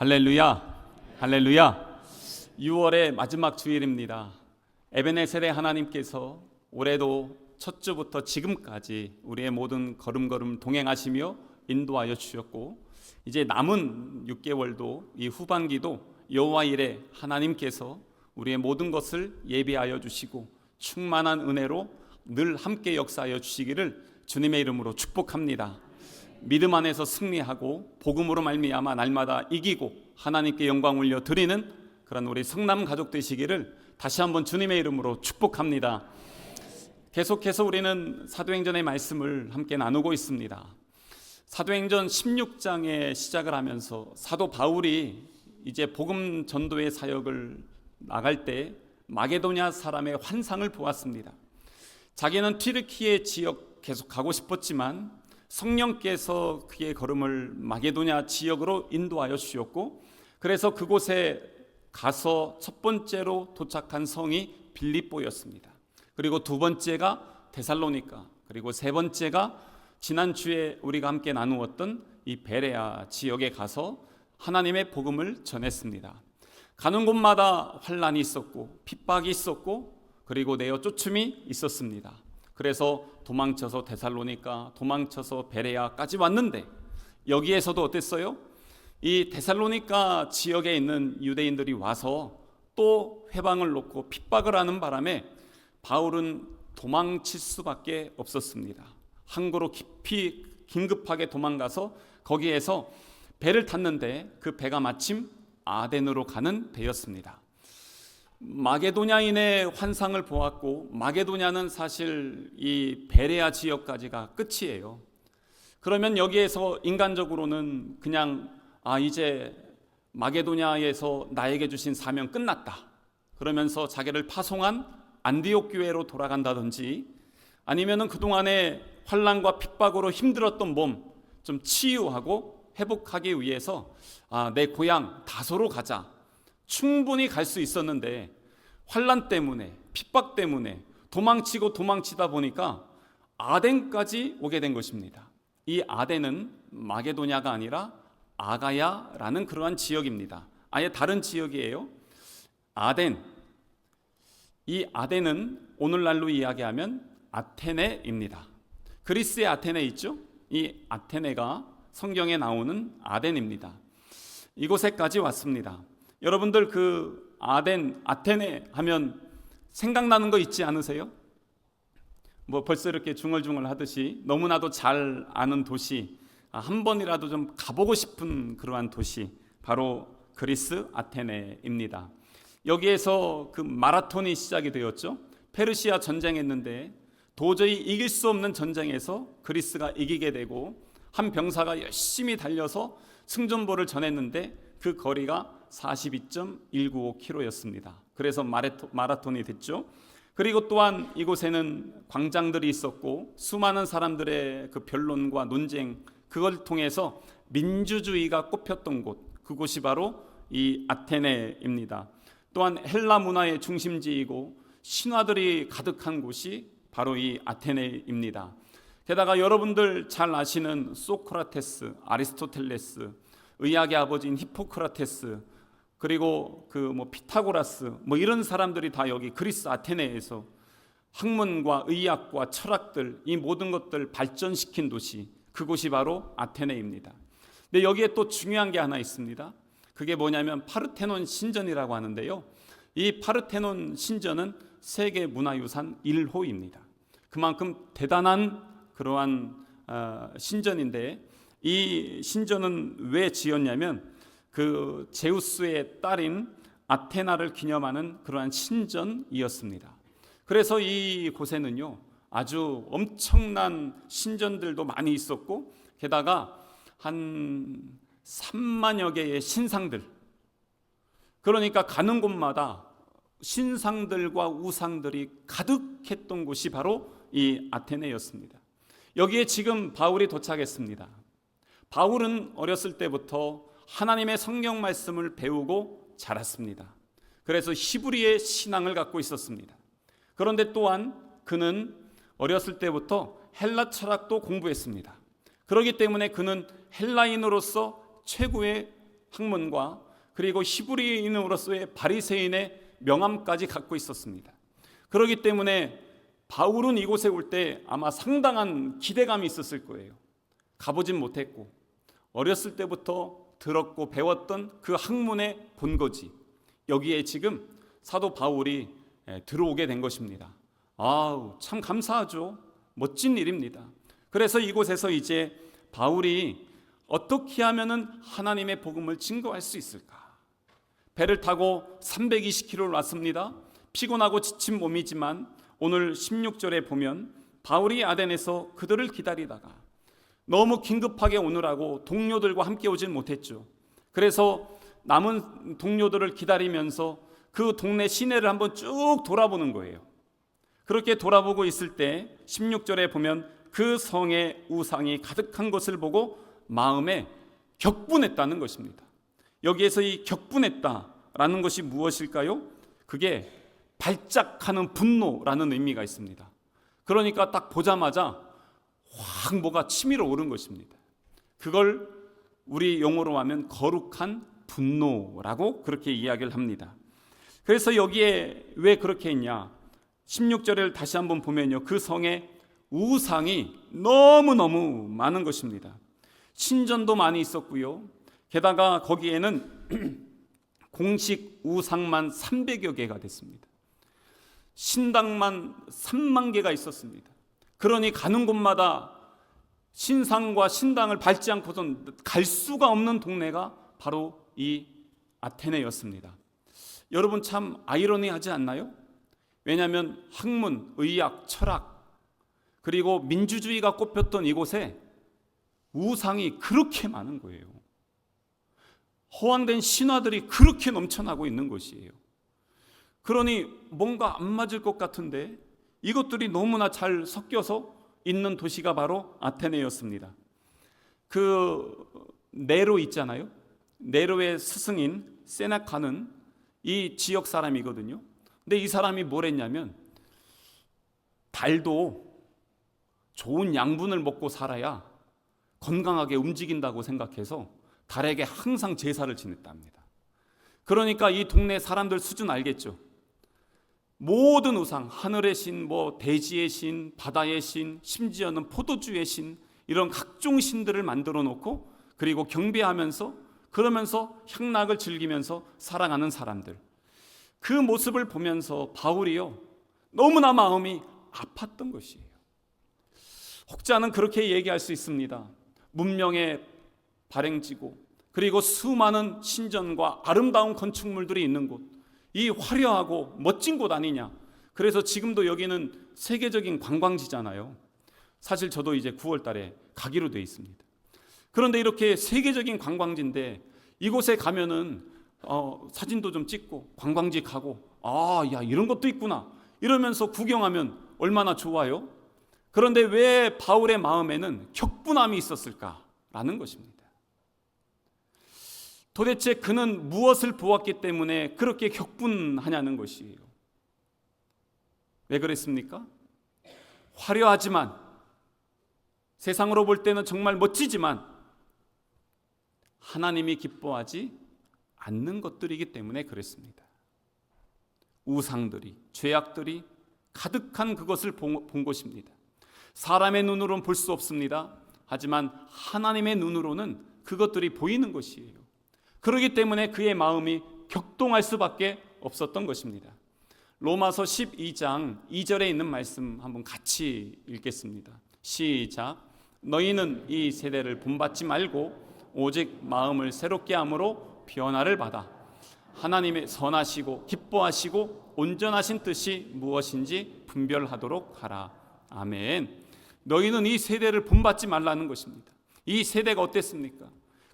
할렐루야, 할렐루야. 6월의 마지막 주일입니다. 에베네셀의 하나님께서 올해도 첫 주부터 지금까지 우리의 모든 걸음걸음 동행하시며 인도하여 주셨고, 이제 남은 6개월도 이 후반기도 여호와 일에 하나님께서 우리의 모든 것을 예비하여 주시고 충만한 은혜로 늘 함께 역사하여 주시기를 주님의 이름으로 축복합니다. 믿음 안에서 승리하고 복음으로 말미암아 날마다 이기고 하나님께 영광 올려 드리는 그런 우리 성남 가족 되시기를 다시 한번 주님의 이름으로 축복합니다. 계속해서 우리는 사도행전의 말씀을 함께 나누고 있습니다. 사도행전 16장에 시작을 하면서 사도 바울이 이제 복음 전도의 사역을 나갈 때 마게도냐 사람의 환상을 보았습니다. 자기는 튀르키예 지역 계속 가고 싶었지만 성령께서 그의 걸음을 마게도냐 지역으로 인도하여 주셨고, 그래서 그곳에 가서 첫 번째로 도착한 성이 빌립보였습니다. 그리고 두 번째가 데살로니가, 그리고 세 번째가 지난주에 우리가 함께 나누었던 이 베레아 지역에 가서 하나님의 복음을 전했습니다. 가는 곳마다 환난이 있었고 핍박이 있었고 그리고 내어 쫓음이 있었습니다. 그래서 도망쳐서 데살로니가, 도망쳐서 베레아까지 왔는데 여기에서도 어땠어요? 이 데살로니가 지역에 있는 유대인들이 와서 또 회방을 놓고 핍박을 하는 바람에 바울은 도망칠 수밖에 없었습니다. 항구로 깊이 긴급하게 도망가서 거기에서 배를 탔는데 그 배가 마침 아덴으로 가는 배였습니다. 마게도냐인의 환상을 보았고, 마게도냐는 사실 이 베레아 지역까지가 끝이에요. 그러면 여기에서 인간적으로는 그냥 이제 마게도냐에서 나에게 주신 사명 끝났다 그러면서 자기를 파송한 안디옥 교회로 돌아간다든지, 아니면은 그동안의 환난과 핍박으로 힘들었던 몸 좀 치유하고 회복하기 위해서 내 고향 다소로 가자, 충분히 갈 수 있었는데 환난 때문에 핍박 때문에 도망치다 보니까 아덴까지 오게 된 것입니다. 이 아덴은 마게도냐가 아니라 아가야라는 그러한 지역입니다. 아예 다른 지역이에요. 아덴, 이 아덴은 오늘날로 이야기하면 아테네입니다. 그리스의 아테네 있죠? 이 아테네가 성경에 나오는 아덴입니다. 이곳에까지 왔습니다. 여러분들 그 아테네 하면 생각나는 거 있지 않으세요? 벌써 이렇게 중얼중얼 하듯이 너무나도 잘 아는 도시, 한 번이라도 좀 가보고 싶은 그러한 도시, 바로 그리스 아테네입니다. 여기에서 그 마라톤이 시작이 되었죠. 페르시아 전쟁했는데 도저히 이길 수 없는 전쟁에서 그리스가 이기게 되고, 한 병사가 열심히 달려서 승전보를 전했는데 그 거리가 42.195km였습니다. 그래서 마라톤이 됐죠. 그리고 또한 이곳에는 광장들이 있었고 수많은 사람들의 그 변론과 논쟁, 그걸 통해서 민주주의가 꼽혔던 곳, 그곳이 바로 이 아테네입니다. 또한 헬라 문화의 중심지이고 신화들이 가득한 곳이 바로 이 아테네입니다. 게다가 여러분들 잘 아시는 소크라테스, 아리스토텔레스, 의학의 아버지인 히포크라테스, 그리고 피타고라스, 이런 사람들이 다 여기 그리스 아테네에서 학문과 의학과 철학들, 이 모든 것들 발전시킨 도시, 그곳이 바로 아테네입니다. 근데 여기에 또 중요한 게 하나 있습니다. 그게 뭐냐면 파르테논 신전이라고 하는데요. 이 파르테논 신전은 세계 문화유산 1호입니다. 그만큼 대단한 그러한 신전인데, 이 신전은 왜 지었냐면 그 제우스의 딸인 아테나를 기념하는 그러한 신전이었습니다. 그래서 이곳에는요 아주 엄청난 신전들도 많이 있었고, 게다가 한 3만여 개의 신상들, 그러니까 가는 곳마다 신상들과 우상들이 가득했던 곳이 바로 이 아테네였습니다. 여기에 지금 바울이 도착했습니다. 바울은 어렸을 때부터 하나님의 성경 말씀을 배우고 자랐습니다. 그래서 히브리의 신앙을 갖고 있었습니다. 그런데 또한 그는 어렸을 때부터 헬라 철학도 공부했습니다. 그렇기 때문에 그는 헬라인으로서 최고의 학문과 그리고 히브리인으로서의 바리새인의 명함까지 갖고 있었습니다. 그렇기 때문에 바울은 이곳에 올 때 아마 상당한 기대감이 있었을 거예요. 가보진 못했고 어렸을 때부터 들었고 배웠던 그 학문의 본거지, 여기에 지금 사도 바울이 들어오게 된 것입니다. 아우, 참 감사하죠. 멋진 일입니다. 그래서 이곳에서 이제 바울이 어떻게 하면은 하나님의 복음을 증거할 수 있을까? 배를 타고 320km를 왔습니다. 피곤하고 지친 몸이지만 오늘 16절에 보면 바울이 아덴에서 그들을 기다리다가 너무 긴급하게 오느라고 동료들과 함께 오진 못했죠. 그래서 남은 동료들을 기다리면서 그 동네 시내를 한번 쭉 돌아보는 거예요. 그렇게 돌아보고 있을 때 16절에 보면 그 성에 우상이 가득한 것을 보고 마음에 격분했다는 것입니다. 여기에서 이 격분했다라는 것이 무엇일까요? 그게 발작하는 분노라는 의미가 있습니다. 그러니까 딱 보자마자 확 뭐가 치밀어 오른 것입니다. 그걸 우리 용어로 하면 거룩한 분노라고 그렇게 이야기를 합니다. 그래서 여기에 왜 그렇게 했냐? 16절을 다시 한번 보면요, 그 성에 우상이 너무너무 많은 것입니다. 신전도 많이 있었고요, 게다가 거기에는 공식 우상만 300여 개가 됐습니다. 신당만 3만 개가 있었습니다. 그러니 가는 곳마다 신상과 신당을 밟지 않고선 갈 수가 없는 동네가 바로 이 아테네였습니다. 여러분 참 아이러니하지 않나요? 왜냐하면 학문, 의학, 철학 그리고 민주주의가 꼽혔던 이곳에 우상이 그렇게 많은 거예요. 허황된 신화들이 그렇게 넘쳐나고 있는 것이에요. 그러니 뭔가 안 맞을 것 같은데 이것들이 너무나 잘 섞여서 있는 도시가 바로 아테네였습니다. 그 네로 있잖아요. 네로의 스승인 세네카는 이 지역 사람이거든요. 근데 이 사람이 뭘 했냐면 달도 좋은 양분을 먹고 살아야 건강하게 움직인다고 생각해서 달에게 항상 제사를 지냈답니다. 그러니까 이 동네 사람들 수준 알겠죠? 모든 우상, 하늘의 신, 뭐 대지의 신, 바다의 신, 심지어는 포도주의 신, 이런 각종 신들을 만들어 놓고 그리고 경배하면서 그러면서 향락을 즐기면서 살아가는 사람들, 그 모습을 보면서 바울이요 너무나 마음이 아팠던 것이에요. 혹자는 그렇게 얘기할 수 있습니다. 문명의 발행지고 그리고 수많은 신전과 아름다운 건축물들이 있는 곳, 이 화려하고 멋진 곳 아니냐. 그래서 지금도 여기는 세계적인 관광지잖아요. 사실 저도 이제 9월 달에 가기로 돼 있습니다. 그런데 이렇게 세계적인 관광지인데 이곳에 가면은 사진도 좀 찍고 관광지 가고 야 이런 것도 있구나 이러면서 구경하면 얼마나 좋아요. 그런데 왜 바울의 마음에는 격분함이 있었을까라는 것입니다. 도대체 그는 무엇을 보았기 때문에 그렇게 격분하냐는 것이에요. 왜 그랬습니까? 화려하지만 세상으로 볼 때는 정말 멋지지만 하나님이 기뻐하지 않는 것들이기 때문에 그랬습니다. 우상들이, 죄악들이 가득한 그것을 본 것입니다. 사람의 눈으로는 볼 수 없습니다. 하지만 하나님의 눈으로는 그것들이 보이는 것이에요. 그렇기 때문에 그의 마음이 격동할 수밖에 없었던 것입니다. 로마서 12장 2절에 있는 말씀 한번 같이 읽겠습니다. 시작. 너희는 이 세대를 본받지 말고 오직 마음을 새롭게 함으로 변화를 받아 하나님의 선하시고 기뻐하시고 온전하신 뜻이 무엇인지 분별하도록 하라. 아멘. 너희는 이 세대를 본받지 말라는 것입니다. 이 세대가 어땠습니까?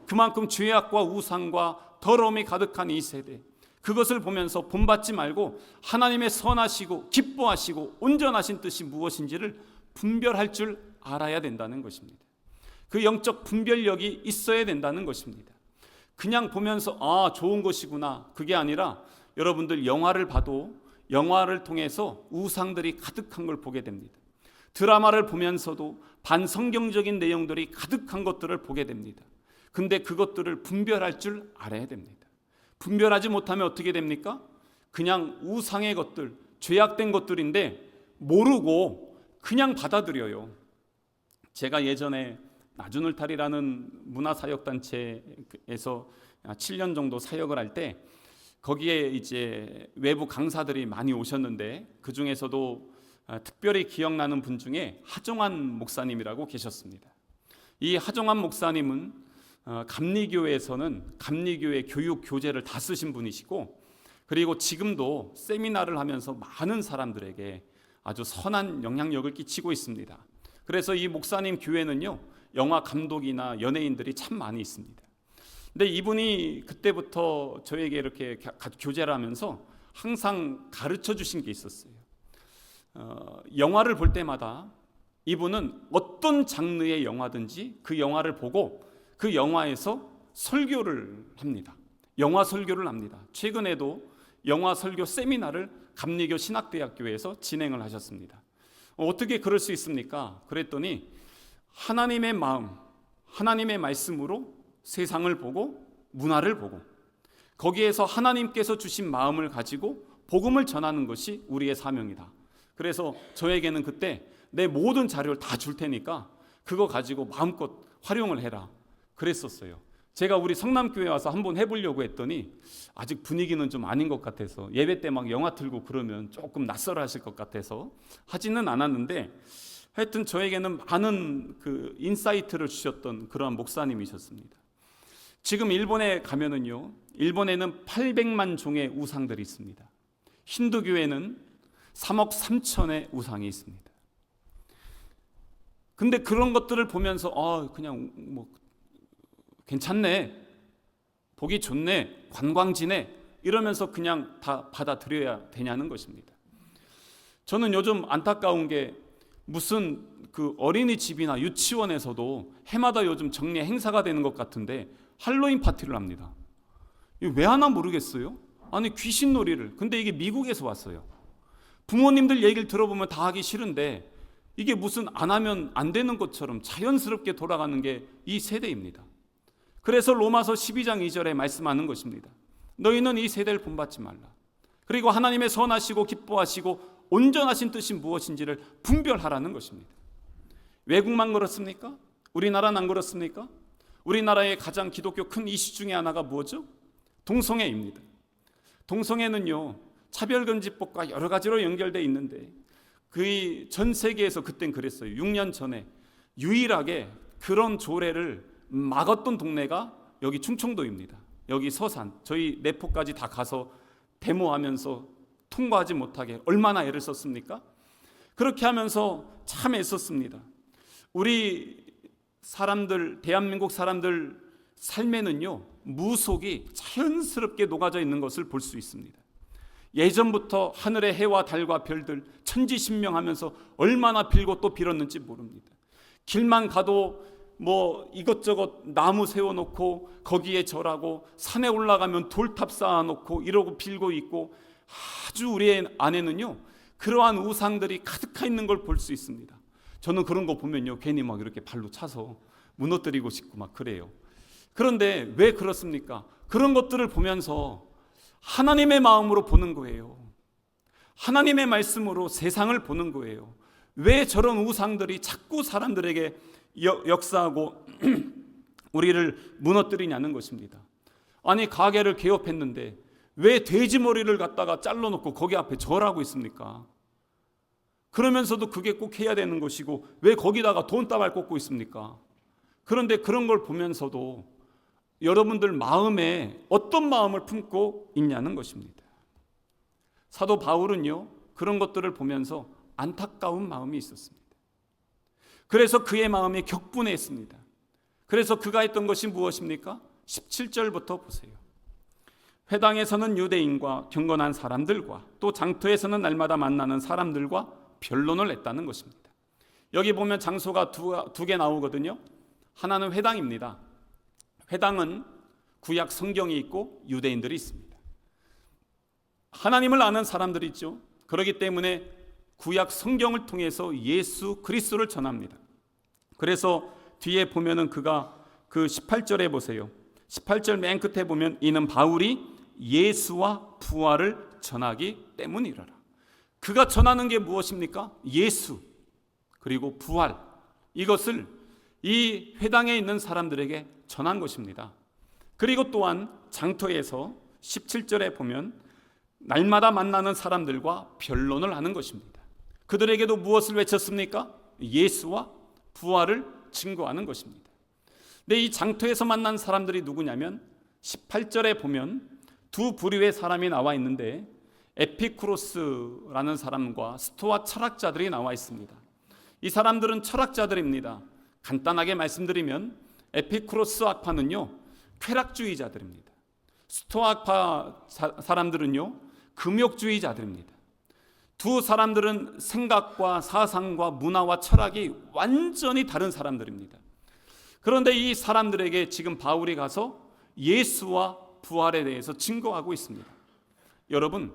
그만큼 죄악과 우상과 더러움이 가득한 이 세대, 그것을 보면서 본받지 말고 하나님의 선하시고 기뻐하시고 온전하신 뜻이 무엇인지를 분별할 줄 알아야 된다는 것입니다. 그 영적 분별력이 있어야 된다는 것입니다. 그냥 보면서 좋은 것이구나, 그게 아니라 여러분들 영화를 봐도 영화를 통해서 우상들이 가득한 걸 보게 됩니다. 드라마를 보면서도 반성경적인 내용들이 가득한 것들을 보게 됩니다. 근데 그것들을 분별할 줄 알아야 됩니다. 분별하지 못하면 어떻게 됩니까? 그냥 우상의 것들, 죄악된 것들인데 모르고 그냥 받아들여요. 제가 예전에 나주늘탈이라는 문화사역단체에서 7년 정도 사역을 할 때 거기에 이제 외부 강사들이 많이 오셨는데 그 중에서도 특별히 기억나는 분 중에 하종환 목사님이라고 계셨습니다. 이 하종환 목사님은 감리교회에서는 감리교회 교육 교재를 다 쓰신 분이시고, 그리고 지금도 세미나를 하면서 많은 사람들에게 아주 선한 영향력을 끼치고 있습니다. 그래서 이 목사님 교회는요, 영화 감독이나 연예인들이 참 많이 있습니다. 근데 이분이 그때부터 저에게 이렇게 교제를 하면서 항상 가르쳐 주신 게 있었어요. 영화를 볼 때마다 이분은 어떤 장르의 영화든지 그 영화를 보고 그 영화에서 설교를 합니다. 영화 설교를 합니다. 최근에도 영화 설교 세미나를 감리교 신학대학교에서 진행을 하셨습니다. 어떻게 그럴 수 있습니까? 그랬더니 하나님의 마음, 하나님의 말씀으로 세상을 보고 문화를 보고 거기에서 하나님께서 주신 마음을 가지고 복음을 전하는 것이 우리의 사명이다. 그래서 저에게는 그때 내 모든 자료를 다 줄 테니까 그거 가지고 마음껏 활용을 해라 그랬었어요. 제가 우리 성남교회 와서 한번 해보려고 했더니 아직 분위기는 좀 아닌 것 같아서, 예배 때 막 영화 틀고 그러면 조금 낯설어 하실 것 같아서 하지는 않았는데, 하여튼 저에게는 많은 그 인사이트를 주셨던 그러한 목사님이셨습니다. 지금 일본에 가면은요, 일본에는 800만 종의 우상들이 있습니다. 힌두교에는 3억 3천의 우상이 있습니다. 근데 그런 것들을 보면서 그냥 뭐 괜찮네, 보기 좋네, 관광지네 이러면서 그냥 다 받아들여야 되냐는 것입니다. 저는 요즘 안타까운 게 무슨 그 어린이집이나 유치원에서도 해마다 요즘 정례 행사가 되는 것 같은데 할로윈 파티를 합니다. 이거 왜 하나 모르겠어요? 아니 귀신놀이를. 근데 이게 미국에서 왔어요. 부모님들 얘기를 들어보면 다 하기 싫은데 이게 무슨 안 하면 안 되는 것처럼 자연스럽게 돌아가는 게 이 세대입니다. 그래서 로마서 12장 2절에 말씀하는 것입니다. 너희는 이 세대를 본받지 말라. 그리고 하나님의 선하시고 기뻐하시고 온전하신 뜻이 무엇인지를 분별하라는 것입니다. 외국만 그렇습니까? 우리나라는 안 그렇습니까? 우리나라의 가장 기독교 큰 이슈 중에 하나가 뭐죠? 동성애입니다. 동성애는요, 차별금지법과 여러 가지로 연결되어 있는데 그 전 세계에서 그땐 그랬어요. 6년 전에 유일하게 그런 조례를 막았던 동네가 여기 충청도입니다. 여기 서산, 저희 내포까지 다 가서 데모하면서 통과하지 못하게 얼마나 애를 썼습니까? 그렇게 하면서 참 애썼습니다. 우리 사람들, 대한민국 사람들 삶에는요, 무속이 자연스럽게 녹아져 있는 것을 볼 수 있습니다. 예전부터 하늘의 해와 달과 별들 천지신명하면서 얼마나 빌고 또 빌었는지 모릅니다. 길만 가도 뭐 이것저것 나무 세워놓고 거기에 절하고, 산에 올라가면 돌탑 쌓아놓고 이러고 빌고 있고, 아주 우리 안에는요 그러한 우상들이 가득해 있는 걸 볼 수 있습니다. 저는 그런 거 보면요 괜히 막 이렇게 발로 차서 무너뜨리고 싶고 막 그래요. 그런데 왜 그렇습니까? 그런 것들을 보면서 하나님의 마음으로 보는 거예요. 하나님의 말씀으로 세상을 보는 거예요. 왜 저런 우상들이 자꾸 사람들에게 역사하고 우리를 무너뜨리냐는 것입니다. 아니 가게를 개업했는데 왜 돼지 머리를 갖다가 잘라놓고 거기 앞에 절하고 있습니까? 그러면서도 그게 꼭 해야 되는 것이고 왜 거기다가 돈다발 꽂고 있습니까? 그런데 그런 걸 보면서도 여러분들 마음에 어떤 마음을 품고 있냐는 것입니다. 사도 바울은요 그런 것들을 보면서 안타까운 마음이 있었습니다. 그래서 그의 마음이 격분했습니다. 그래서 그가 했던 것이 무엇입니까? 17절부터 보세요. 회당에서는 유대인과 경건한 사람들과 또 장터에서는 날마다 만나는 사람들과 변론을 했다는 것입니다. 여기 보면 장소가 두 개 나오거든요. 하나는 회당입니다. 회당은 구약 성경이 있고 유대인들이 있습니다. 하나님을 아는 사람들이 있죠. 그렇기 때문에 구약 성경을 통해서 예수 그리스도를 전합니다. 그래서 뒤에 보면은 그가 그 18절에 보세요. 18절 맨 끝에 보면 이는 바울이 예수와 부활을 전하기 때문이라라. 그가 전하는 게 무엇입니까? 예수 그리고 부활, 이것을 이 회당에 있는 사람들에게 전한 것입니다. 그리고 또한 장터에서 17절에 보면 날마다 만나는 사람들과 변론을 하는 것입니다. 그들에게도 무엇을 외쳤습니까? 예수와 부활을 증거하는 것입니다. 근데 이 장터에서 만난 사람들이 누구냐면 18절에 보면 두 부류의 사람이 나와 있는데 에피쿠로스라는 사람과 스토아 철학자들이 나와 있습니다. 이 사람들은 철학자들입니다. 간단하게 말씀드리면 에피쿠로스 학파는요 쾌락주의자들입니다. 스토아 학파 사람들은요 금욕주의자들입니다. 두 사람들은 생각과 사상과 문화와 철학이 완전히 다른 사람들입니다. 그런데 이 사람들에게 지금 바울이 가서 예수와 부활에 대해서 증거하고 있습니다. 여러분,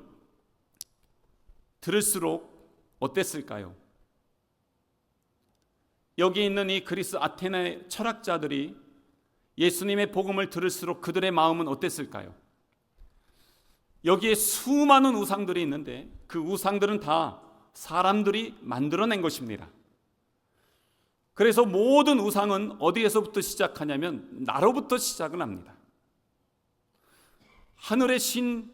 들을수록 어땠을까요? 여기 있는 이 그리스 아테네 철학자들이 예수님의 복음을 들을수록 그들의 마음은 어땠을까요? 여기에 수많은 우상들이 있는데 그 우상들은 다 사람들이 만들어낸 것입니다. 그래서 모든 우상은 어디에서부터 시작하냐면 나로부터 시작을 합니다. 하늘의 신,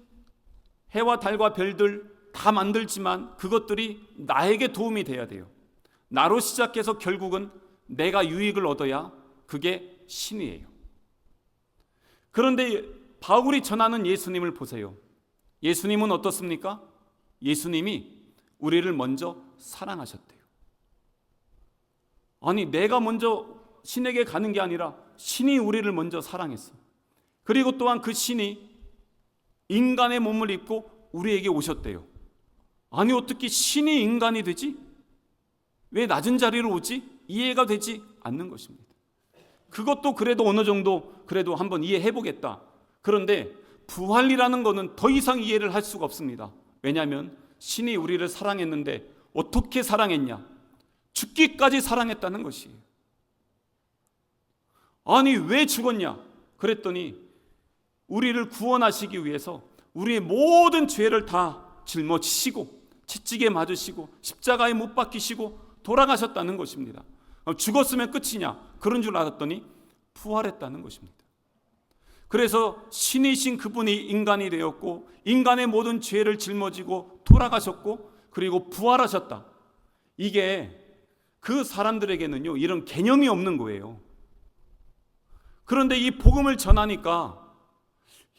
해와 달과 별들 다 만들지만 그것들이 나에게 도움이 돼야 돼요. 나로 시작해서 결국은 내가 유익을 얻어야 그게 신이에요. 그런데 바울이 전하는 예수님을 보세요. 예수님은 어떻습니까? 예수님이 우리를 먼저 사랑하셨대요. 아니, 내가 먼저 신에게 가는 게 아니라 신이 우리를 먼저 사랑했어. 그리고 또한 그 신이 인간의 몸을 입고 우리에게 오셨대요. 아니, 어떻게 신이 인간이 되지? 왜 낮은 자리로 오지? 이해가 되지 않는 것입니다. 그것도 그래도 어느 정도 그래도 한번 이해해 보겠다. 그런데 부활이라는 것은 더 이상 이해를 할 수가 없습니다. 왜냐하면 신이 우리를 사랑했는데 어떻게 사랑했냐? 죽기까지 사랑했다는 것이에요. 아니, 왜 죽었냐? 그랬더니 우리를 구원하시기 위해서 우리의 모든 죄를 다 짊어지시고 채찍에 맞으시고 십자가에 못 박히시고 돌아가셨다는 것입니다. 죽었으면 끝이냐? 그런 줄 알았더니 부활했다는 것입니다. 그래서 신이신 그분이 인간이 되었고 인간의 모든 죄를 짊어지고 돌아가셨고 그리고 부활하셨다. 이게 그 사람들에게는요 이런 개념이 없는 거예요. 그런데 이 복음을 전하니까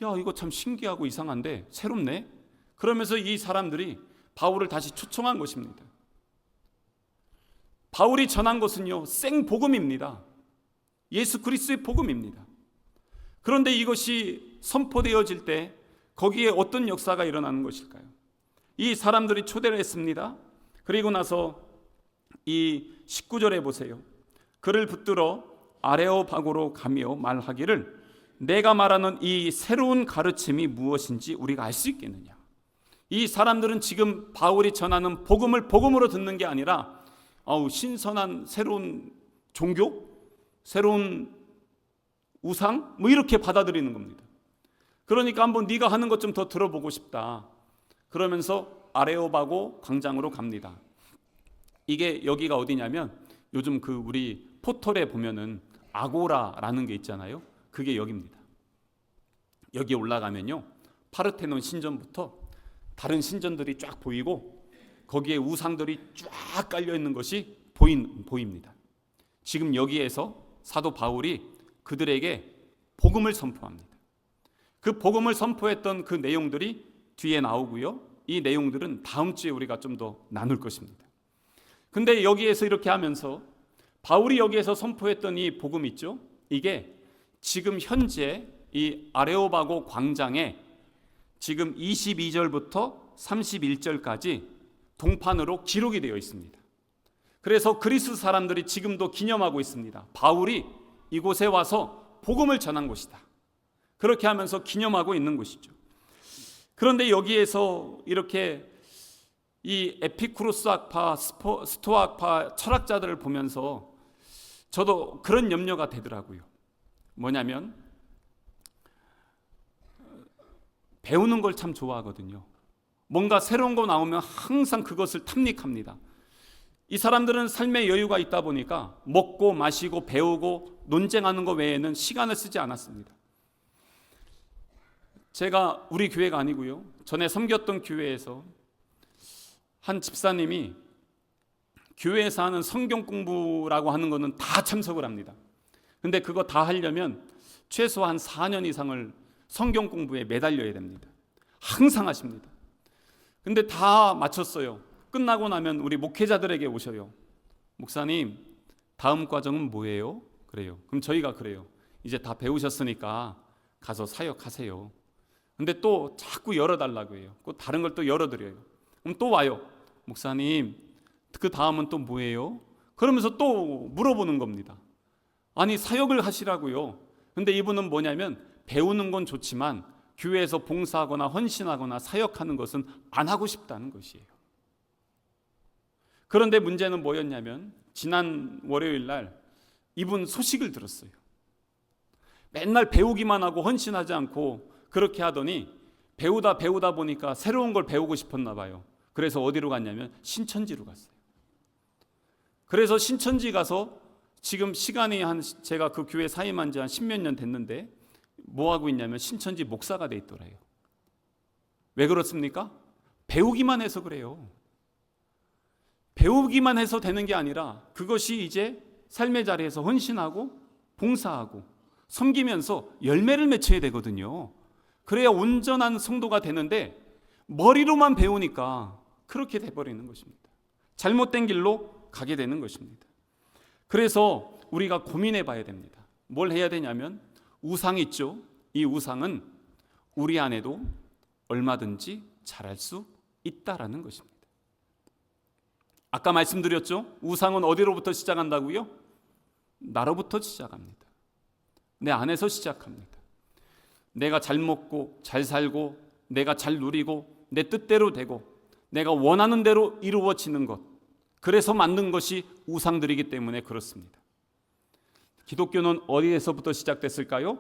야, 이거 참 신기하고 이상한데 새롭네. 그러면서 이 사람들이 바울을 다시 초청한 것입니다. 바울이 전한 것은요 생복음입니다. 예수 그리스도의 복음입니다. 그런데 이것이 선포되어질 때 거기에 어떤 역사가 일어나는 것일까요? 이 사람들이 초대를 했습니다. 그리고 나서 이 19절에 보세요. 그를 붙들어 아레오파고로 가며 말하기를 내가 말하는 이 새로운 가르침이 무엇인지 우리가 알 수 있겠느냐. 이 사람들은 지금 바울이 전하는 복음을 복음으로 듣는 게 아니라 신선한 새로운 종교, 새로운 우상 뭐 이렇게 받아들이는 겁니다. 그러니까 한번 네가 하는 것 좀 더 들어보고 싶다. 그러면서 아레오바고 광장으로 갑니다. 이게 여기가 어디냐면 요즘 그 우리 포털에 보면은 아고라라는 게 있잖아요. 그게 여기입니다. 여기 올라가면요 파르테논 신전부터 다른 신전들이 쫙 보이고 거기에 우상들이 쫙 깔려 있는 것이 보입니다. 지금 여기에서 사도 바울이 그들에게 복음을 선포합니다. 그 복음을 선포했던 그 내용들이 뒤에 나오고요. 이 내용들은 다음 주에 우리가 좀 더 나눌 것입니다. 근데 여기에서 이렇게 하면서 바울이 여기에서 선포했던 이 복음 있죠? 이게 지금 현재 이 아레오바고 광장에 지금 22절부터 31절까지 동판으로 기록이 되어 있습니다. 그래서 그리스 사람들이 지금도 기념하고 있습니다. 바울이 이곳에 와서 복음을 전한 곳이다. 그렇게 하면서 기념하고 있는 곳이죠. 그런데 여기에서 이렇게 이 에피쿠로스 학파, 스토아 학파 철학자들을 보면서 저도 그런 염려가 되더라고요. 뭐냐면 배우는 걸 참 좋아하거든요. 뭔가 새로운 거 나오면 항상 그것을 탐닉합니다. 이 사람들은 삶의 여유가 있다 보니까 먹고 마시고 배우고 논쟁하는 것 외에는 시간을 쓰지 않았습니다. 제가 우리 교회가 아니고요, 전에 섬겼던 교회에서 한 집사님이 교회에서 하는 성경 공부라고 하는 거는 다 참석을 합니다. 근데 그거 다 하려면 최소한 4년 이상을 성경 공부에 매달려야 됩니다. 항상 하십니다. 근데 다 마쳤어요. 끝나고 나면 우리 목회자들에게 오셔요. 목사님, 다음 과정은 뭐예요? 그래요. 그럼 저희가 그래요. 이제 다 배우셨으니까 가서 사역하세요. 근데 또 자꾸 열어달라고 해요. 또 다른 걸 또 열어드려요. 그럼 또 와요. 목사님, 그 다음은 또 뭐예요? 그러면서 또 물어보는 겁니다. 아니, 사역을 하시라고요. 근데 이분은 뭐냐면 배우는 건 좋지만 교회에서 봉사하거나 헌신하거나 사역하는 것은 안 하고 싶다는 것이에요. 그런데 문제는 뭐였냐면 지난 월요일 날 이분 소식을 들었어요. 맨날 배우기만 하고 헌신하지 않고 그렇게 하더니 배우다 보니까 새로운 걸 배우고 싶었나 봐요. 그래서 어디로 갔냐면 신천지로 갔어요. 그래서 신천지 가서 지금 시간이 제가 그 교회 사임한 지 한 10몇 년 됐는데 뭐 하고 있냐면 신천지 목사가 돼 있더래요. 왜 그렇습니까? 배우기만 해서 그래요. 배우기만 해서 되는 게 아니라 그것이 이제 삶의 자리에서 헌신하고 봉사하고 섬기면서 열매를 맺혀야 되거든요. 그래야 온전한 성도가 되는데 머리로만 배우니까 그렇게 돼버리는 것입니다. 잘못된 길로 가게 되는 것입니다. 그래서 우리가 고민해 봐야 됩니다. 뭘 해야 되냐면 우상이 있죠. 이 우상은 우리 안에도 얼마든지 자랄 수 있다라는 것입니다. 아까 말씀드렸죠. 우상은 어디로부터 시작한다고요? 나로부터 시작합니다. 내 안에서 시작합니다. 내가 잘 먹고 잘 살고 내가 잘 누리고 내 뜻대로 되고 내가 원하는 대로 이루어지는 것, 그래서 만든 것이 우상들이기 때문에 그렇습니다. 기독교는 어디에서부터 시작됐을까요?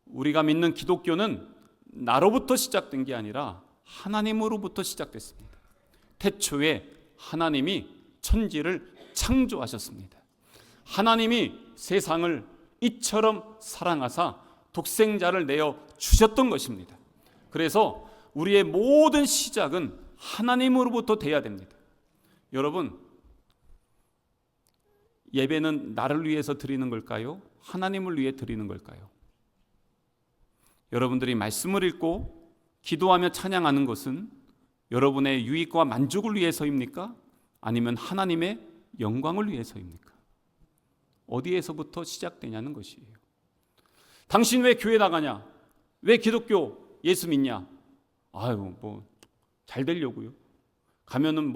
우리가 믿는 기독교는 나로부터 시작된 게 아니라 하나님으로부터 시작됐습니다. 태초에 하나님이 천지를 창조하셨습니다. 하나님이 세상을 이처럼 사랑하사 독생자를 내어 주셨던 것입니다. 그래서 우리의 모든 시작은 하나님으로부터 돼야 됩니다. 여러분, 예배는 나를 위해서 드리는 걸까요? 하나님을 위해 드리는 걸까요? 여러분들이 말씀을 읽고 기도하며 찬양하는 것은 여러분의 유익과 만족을 위해서입니까? 아니면 하나님의 영광을 위해서입니까? 어디에서부터 시작되냐는 것이에요. 당신 왜 교회 나가냐? 왜 기독교 예수 믿냐? 아유, 잘 되려고요. 가면은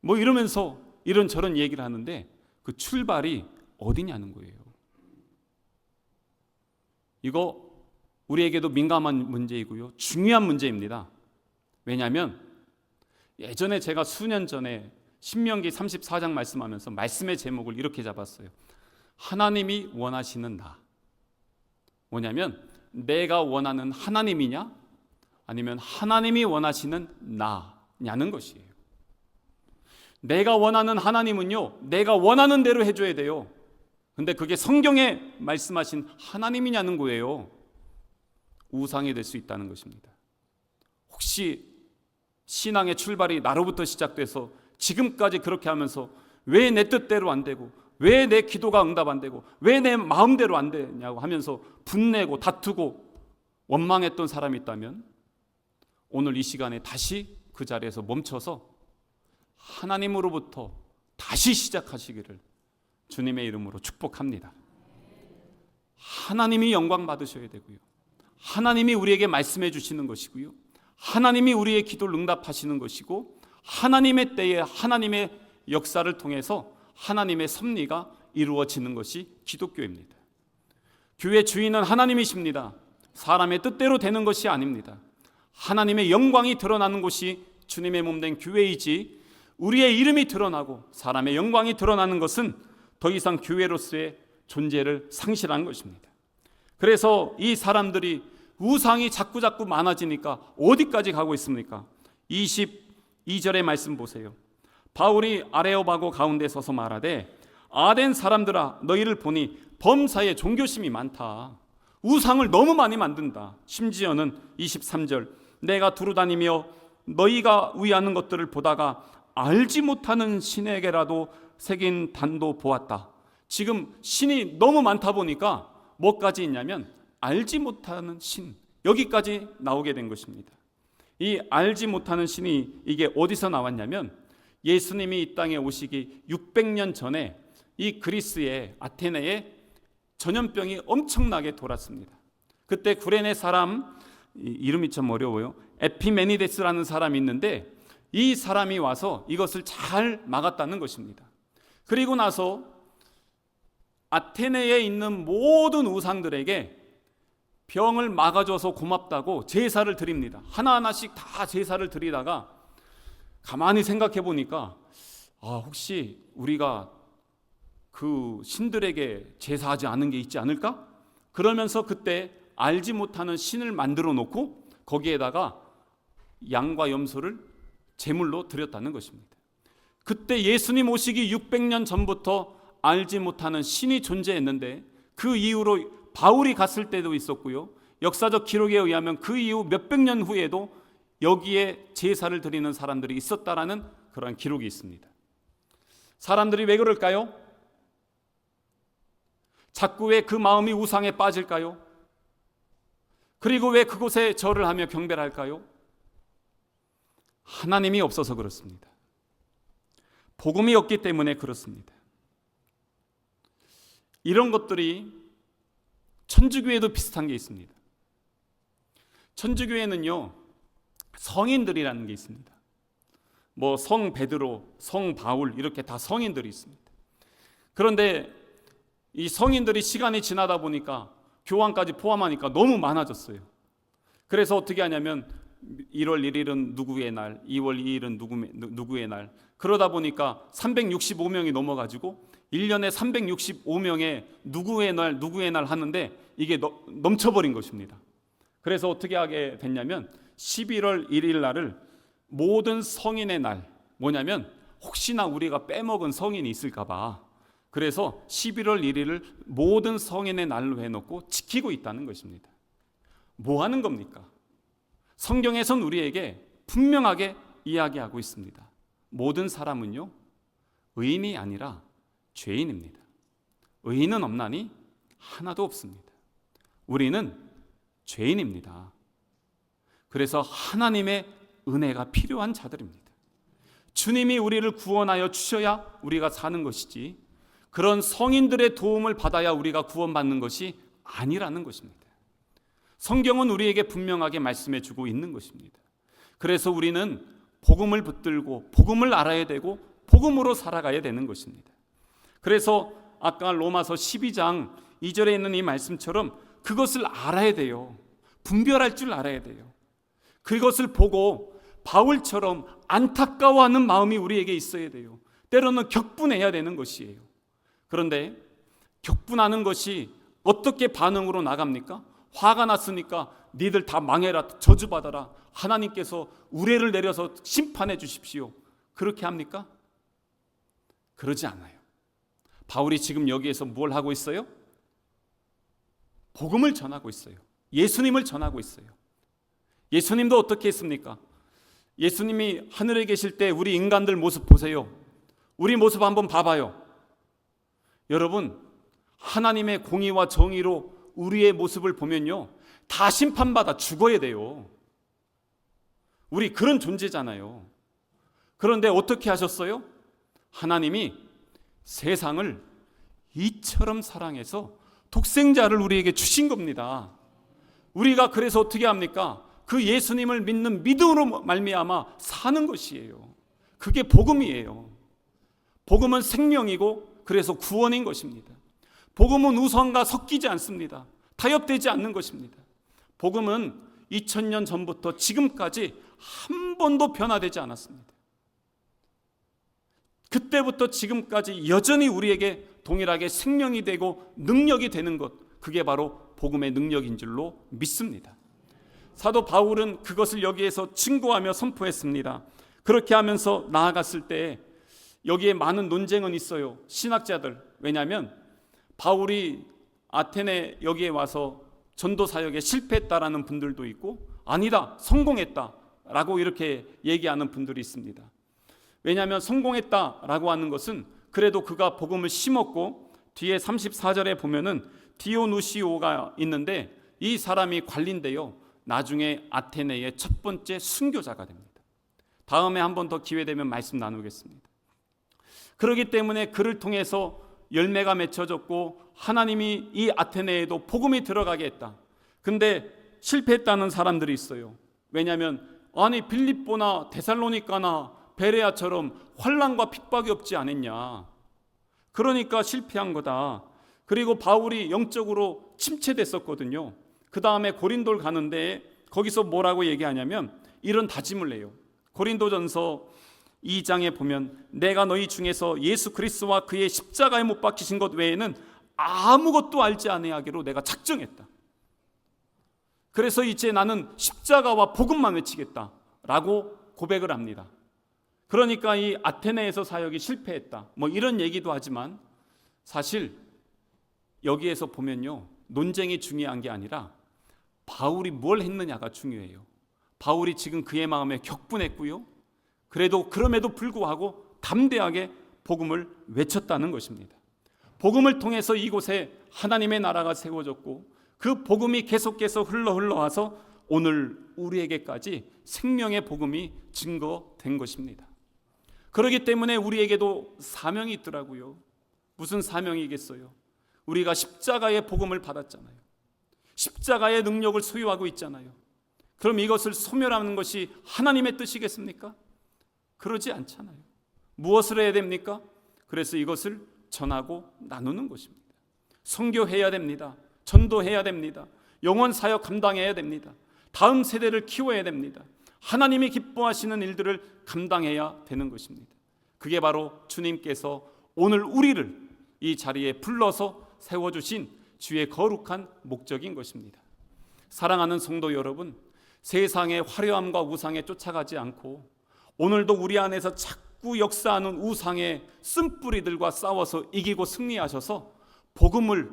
이러면서 이런저런 얘기를 하는데 그 출발이 어디냐는 거예요. 이거 우리에게도 민감한 문제이고요. 중요한 문제입니다. 왜냐하면 예전에 제가 수년 전에 신명기 34장 말씀하면서 말씀의 제목을 이렇게 잡았어요. 하나님이 원하시는 나. 뭐냐면 내가 원하는 하나님이냐 아니면 하나님이 원하시는 나냐는 것이에요. 내가 원하는 하나님은요, 내가 원하는 대로 해줘야 돼요. 근데 그게 성경에 말씀하신 하나님이냐는 거예요. 우상이 될 수 있다는 것입니다. 혹시 신앙의 출발이 나로부터 시작돼서 지금까지 그렇게 하면서 왜 내 뜻대로 안 되고 왜 내 기도가 응답 안 되고 왜 내 마음대로 안 되냐고 하면서 분내고 다투고 원망했던 사람이 있다면 오늘 이 시간에 다시 그 자리에서 멈춰서 하나님으로부터 다시 시작하시기를 주님의 이름으로 축복합니다. 하나님이 영광 받으셔야 되고요. 하나님이 우리에게 말씀해 주시는 것이고요. 하나님이 우리의 기도를 응답하시는 것이고 하나님의 때에 하나님의 역사를 통해서 하나님의 섭리가 이루어지는 것이 기독교입니다. 교회 주인은 하나님이십니다. 사람의 뜻대로 되는 것이 아닙니다. 하나님의 영광이 드러나는 곳이 주님의 몸된 교회이지 우리의 이름이 드러나고 사람의 영광이 드러나는 것은 더 이상 교회로서의 존재를 상실한 것입니다. 그래서 이 사람들이 우상이 자꾸 많아지니까 어디까지 가고 있습니까? 22절의 말씀 보세요. 바울이 아레오바고 가운데 서서 말하되 아덴 사람들아 너희를 보니 범사에 종교심이 많다. 우상을 너무 많이 만든다. 심지어는 23절 내가 두루다니며 너희가 위하는 것들을 보다가 알지 못하는 신에게라도 새긴 단도 보았다. 지금 신이 너무 많다 보니까 뭐까지 있냐면 알지 못하는 신, 여기까지 나오게 된 것입니다. 이 알지 못하는 신이 이게 어디서 나왔냐면 예수님이 이 땅에 오시기 600년 전에 이 그리스의 아테네에 전염병이 엄청나게 돌았습니다. 그때 구레네 사람, 이름이 좀 어려워요. 에피메니데스라는 사람이 있는데 이 사람이 와서 이것을 잘 막았다는 것입니다. 그리고 나서 아테네에 있는 모든 우상들에게 병을 막아줘서 고맙다고 제사를 드립니다. 하나하나씩 다 제사를 드리다가 가만히 생각해 보니까 혹시 우리가 그 신들에게 제사하지 않은 게 있지 않을까? 그러면서 그때 알지 못하는 신을 만들어 놓고 거기에다가 양과 염소를 제물로 드렸다는 것입니다. 그때 예수님 오시기 600년 전부터 알지 못하는 신이 존재했는데 그 이후로 바울이 갔을 때도 있었고요. 역사적 기록에 의하면 그 이후 몇백 년 후에도 여기에 제사를 드리는 사람들이 있었다라는 그런 기록이 있습니다. 사람들이 왜 그럴까요? 자꾸 왜 그 마음이 우상에 빠질까요? 그리고 왜 그곳에 절을 하며 경배를 할까요? 하나님이 없어서 그렇습니다. 복음이 없기 때문에 그렇습니다. 이런 것들이 천주교에도 비슷한 게 있습니다. 천주교에는요, 성인들이라는 게 있습니다. 뭐 성 베드로, 성 바울 이렇게 다 성인들이 있습니다. 그런데 이 성인들이 시간이 지나다 보니까 교황까지 포함하니까 너무 많아졌어요. 그래서 어떻게 하냐면 1월 1일은 누구의 날, 2월 2일은 누구의 날, 그러다 보니까 365명이 넘어가지고 1년에 365명의 누구의 날 하는데 이게 넘쳐버린 것입니다. 그래서 어떻게 하게 됐냐면 11월 1일 날을 모든 성인의 날, 뭐냐면 혹시나 우리가 빼먹은 성인이 있을까 봐 그래서 11월 1일을 모든 성인의 날로 해놓고 지키고 있다는 것입니다. 뭐 하는 겁니까? 성경에선 우리에게 분명하게 이야기하고 있습니다. 모든 사람은요, 의인이 아니라 죄인입니다. 의인은 없나니 하나도 없습니다. 우리는 죄인입니다. 그래서 하나님의 은혜가 필요한 자들입니다. 주님이 우리를 구원하여 주셔야 우리가 사는 것이지 그런 성인들의 도움을 받아야 우리가 구원받는 것이 아니라는 것입니다. 성경은 우리에게 분명하게 말씀해 주고 있는 것입니다. 그래서 우리는 복음을 붙들고 복음을 알아야 되고 복음으로 살아가야 되는 것입니다. 그래서 아까 로마서 12장 2절에 있는 이 말씀처럼 그것을 알아야 돼요. 분별할 줄 알아야 돼요. 그것을 보고 바울처럼 안타까워하는 마음이 우리에게 있어야 돼요. 때로는 격분해야 되는 것이에요. 그런데 격분하는 것이 어떻게 반응으로 나갑니까? 화가 났으니까 니들 다 망해라, 저주받아라, 하나님께서 우레를 내려서 심판해 주십시오, 그렇게 합니까? 그러지 않아요. 바울이 지금 여기에서 뭘 하고 있어요? 복음을 전하고 있어요. 예수님을 전하고 있어요. 예수님도 어떻게 했습니까? 예수님이 하늘에 계실 때 우리 인간들 모습 보세요. 우리 모습 한번 봐봐요. 여러분, 하나님의 공의와 정의로 우리의 모습을 보면요, 다 심판받아 죽어야 돼요. 우리 그런 존재잖아요. 그런데 어떻게 하셨어요? 하나님이 세상을 이처럼 사랑해서 독생자를 우리에게 주신 겁니다. 우리가 그래서 어떻게 합니까? 그 예수님을 믿는 믿음으로 말미암아 사는 것이에요. 그게 복음이에요. 복음은 생명이고 그래서 구원인 것입니다. 복음은 우상과 섞이지 않습니다. 타협되지 않는 것입니다. 복음은 2000년 전부터 지금까지 한 번도 변화되지 않았습니다. 그때부터 지금까지 여전히 우리에게 동일하게 생명이 되고 능력이 되는 것, 그게 바로 복음의 능력인 줄로 믿습니다. 사도 바울은 그것을 여기에서 증거하며 선포했습니다. 그렇게 하면서 나아갔을 때 여기에 많은 논쟁은 있어요. 신학자들. 왜냐하면 바울이 아테네 여기에 와서 전도 사역에 실패했다라는 분들도 있고, 아니다, 성공했다라고 이렇게 얘기하는 분들이 있습니다. 왜냐하면 성공했다라고 하는 것은 그래도 그가 복음을 심었고, 뒤에 34절에 보면은 디오누시오가 있는데 이 사람이 관리인데요, 나중에 아테네의 첫 번째 순교자가 됩니다. 다음에 한 번 더 기회 되면 말씀 나누겠습니다. 그렇기 때문에 그를 통해서 열매가 맺혀졌고 하나님이 이 아테네에도 복음이 들어가게 했다. 근데 실패했다는 사람들이 있어요. 왜냐하면 아니 빌립보나 데살로니가나 베레아처럼 환난과 핍박이 없지 않았냐, 그러니까 실패한 거다. 그리고 바울이 영적으로 침체됐었거든요. 그 다음에 고린도를 가는데 거기서 뭐라고 얘기하냐면 이런 다짐을 해요. 고린도전서 2장에 보면 내가 너희 중에서 예수 그리스도와 그의 십자가에 못 박히신 것 외에는 아무것도 알지 아니하기로 내가 작정했다. 그래서 이제 나는 십자가와 복음만 외치겠다라고 고백을 합니다. 그러니까 이 아테네에서 사역이 실패했다, 뭐 이런 얘기도 하지만 사실 여기에서 보면요, 논쟁이 중요한 게 아니라 바울이 뭘 했느냐가 중요해요. 바울이 지금 그의 마음에 격분했고요, 그럼에도 불구하고 담대하게 복음을 외쳤다는 것입니다. 복음을 통해서 이곳에 하나님의 나라가 세워졌고 그 복음이 계속해서 흘러와서 오늘 우리에게까지 생명의 복음이 증거된 것입니다. 그렇기 때문에 우리에게도 사명이 있더라고요. 무슨 사명이겠어요? 우리가 십자가의 복음을 받았잖아요. 십자가의 능력을 소유하고 있잖아요. 그럼 이것을 소멸하는 것이 하나님의 뜻이겠습니까? 그러지 않잖아요. 무엇을 해야 됩니까? 그래서 이것을 전하고 나누는 것입니다. 선교해야 됩니다. 전도해야 됩니다. 영원 사역 감당해야 됩니다. 다음 세대를 키워야 됩니다. 하나님이 기뻐하시는 일들을 감당해야 되는 것입니다. 그게 바로 주님께서 오늘 우리를 이 자리에 불러서 세워주신 주의 거룩한 목적인 것입니다. 사랑하는 성도 여러분, 세상의 화려함과 우상에 쫓아가지 않고 오늘도 우리 안에서 자꾸 역사하는 우상의 쓴뿌리들과 싸워서 이기고 승리하셔서 복음을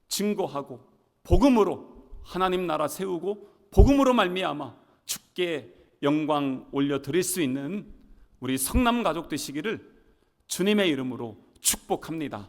증거하고 복음으로 하나님 나라 세우고 복음으로 말미암아 주께 영광 올려드릴 수 있는 우리 성남 가족 되시기를 주님의 이름으로 축복합니다.